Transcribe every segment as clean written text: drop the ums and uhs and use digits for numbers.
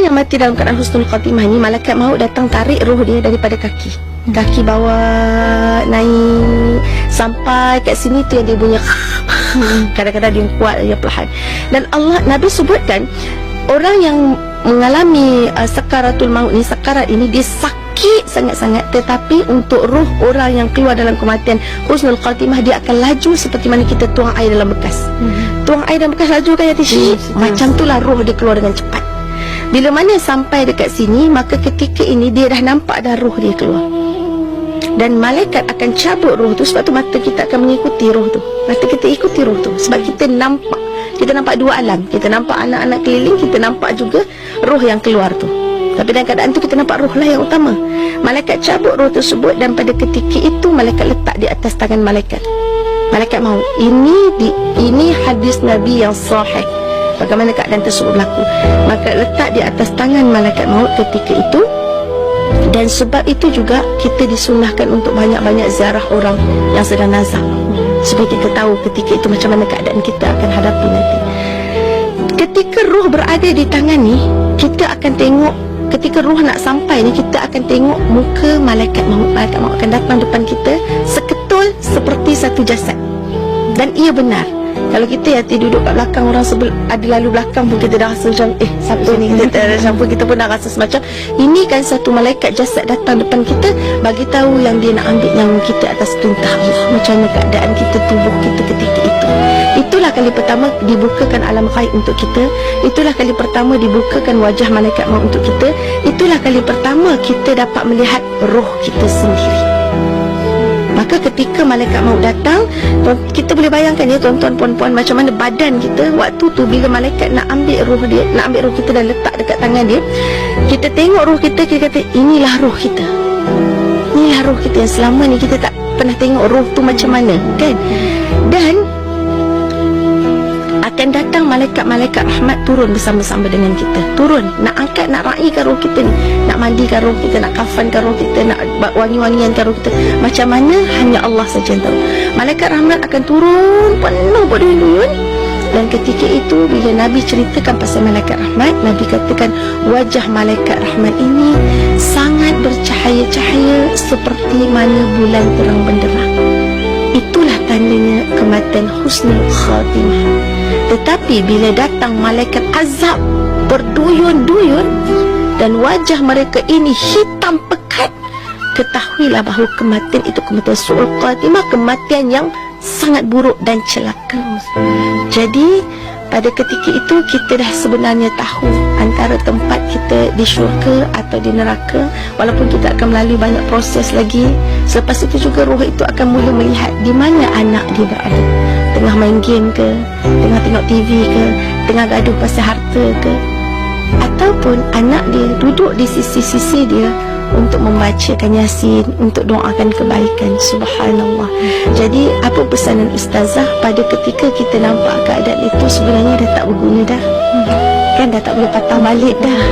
yang mati dalam keadaan husnul khatimah ni, malaikat maut datang tarik roh dia daripada kaki bawah naik sampai kat sini tu yang dia bunyi kadang-kadang dia kuat, dia perlahan. Dan Nabi sebutkan orang yang mengalami sakaratul maut ni, sakarat ini, dia sakit sangat-sangat, tetapi untuk roh orang yang keluar dalam kematian husnul khatimah, dia akan laju seperti mana kita tuang air dalam bekas. Tuang air dalam bekas laju kan, ya Tishi? Macam itulah roh dia keluar dengan cepat. Bila mana sampai dekat sini, maka ketika ini dia dah nampak dah roh dia keluar, dan malaikat akan cabut roh tu. Sebab tu mata kita akan mengikuti roh tu, mata kita ikuti roh tu, sebab kita nampak dua alam. Kita nampak anak-anak keliling, kita nampak juga roh yang keluar tu. Tapi dalam keadaan tu kita nampak roh lah yang utama. Malaikat cabut roh tersebut, dan pada ketika itu malaikat letak di atas tangan malaikat maut. Ini hadis Nabi yang sahih, bagaimana keadaan tersebut berlaku. Maka letak di atas tangan malaikat maut ketika itu. Dan sebab itu juga kita disunahkan untuk banyak-banyak ziarah orang yang sedang nazak, supaya kita tahu ketika itu macam mana keadaan kita akan hadapi nanti. Ketika roh berada di tangan ni, kita akan tengok, ketika roh nak sampai ni, kita akan tengok muka malaikat maut. Malaikat maut akan datang depan kita seketul seperti satu jasad. Dan ia benar. Kalau kita duduk kat belakang, orang ada lalu belakang pun kita dah rasa macam siapa ni, kita pun dah rasa semacam ini kan satu malaikat jasad datang depan kita, bagi tahu yang dia nak ambil nyawa kita atas perintah Allah. Macam mana keadaan kita, tubuh kita ketika itu. Itulah kali pertama dibukakan alam ghaib untuk kita. Itulah kali pertama dibukakan wajah malaikat maut untuk kita. Itulah kali pertama kita dapat melihat roh kita sendiri. Maka ketika malaikat maut datang, kita boleh bayangkan ya tuan-tuan puan-puan, macam mana badan kita waktu tu bila malaikat nak ambil roh dia, nak ambil roh kita dan letak dekat tangan dia. Kita tengok roh kita, kita kata inilah roh kita. Inilah roh kita yang selama ni kita tak pernah tengok roh tu macam mana, kan? Dan akan datang malaikat-malaikat rahmat turun bersama-sama dengan kita. Turun, nak angkat, nak raikan roh kita ni, nak mandikan roh kita, nak kafankan roh kita, nak wangi-wangiankan roh kita. Macam mana hanya Allah saja yang tahu. Malaikat rahmat akan turun penuh berduyun. Dan ketika itu bila Nabi ceritakan pasal malaikat rahmat, Nabi katakan wajah malaikat rahmat ini sangat bercahaya-cahaya seperti mana bulan terang benderang. Itulah tandanya kematian husnul khatimah. Tetapi bila datang malaikat azab berduyun-duyun dan wajah mereka ini hitam pekat, ketahuilah bahawa kematian itu kematian su'ul khatimah, kematian yang sangat buruk dan celaka. Jadi pada ketika itu kita dah sebenarnya tahu antara tempat kita di syurga atau di neraka, walaupun kita akan melalui banyak proses lagi. Selepas itu juga roh itu akan mula melihat di mana anak dia berada, tengah main game ke, tengah tengok TV ke, tengah gaduh pasal harta ke, ataupun anak dia duduk di sisi-sisi dia untuk membacakan Yasin, untuk doakan kebaikan. Subhanallah. Jadi apa pesanan Ustazah pada ketika kita nampak keadaan itu sebenarnya dah tak berguna dah, kan dah tak boleh patah balik dah,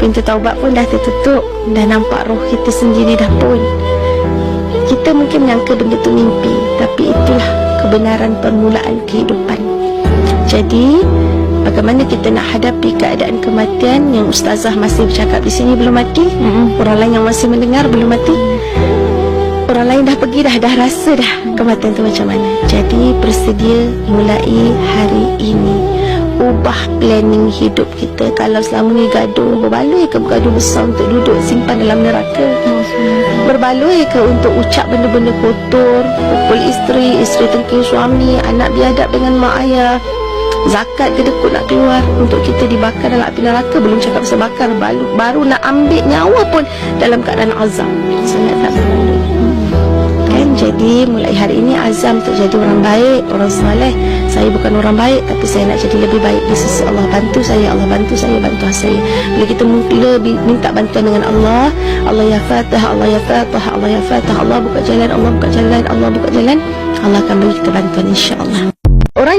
pintu taubat pun dah tertutup, dah nampak roh kita sendiri dah pun. Kita mungkin menyangka benda tu mimpi, tapi itulah kebenaran permulaan kehidupan. Jadi bagaimana kita nak hadapi keadaan kematian yang Ustazah masih bercakap di sini belum mati, orang lain yang masih mendengar belum mati, orang lain dah pergi dah rasa dah kematian tu macam mana. Jadi bersedia mulai hari ini, ubah planning hidup kita. Kalau selama ni gaduh, berbaloi ke bergaduh besar untuk duduk simpan dalam neraka? Berbaloi ke untuk ucap benda-benda kotor, pukul isteri tengking suami, anak biadab dengan mak ayah, zakat kedekut nak keluar untuk kita dibakar dalam api neraka? Belum cakap pasal bakar, baru nak ambil nyawa pun dalam keadaan azab. Sangat tak berlalu, kan? Jadi mulai hari ini azam untuk jadi orang baik, orang saleh. Saya bukan orang baik, tapi saya nak jadi lebih baik di sisi Allah. Bantu saya, Allah bantu saya, bantu saya. Bila kita mula minta bantuan dengan Allah, Allah ya Fatah, Allah ya Fatah, Allah ya Fatah, Allah buka jalan, Allah buka jalan, Allah buka jalan, Allah akan beri kita bantuan insya-Allah.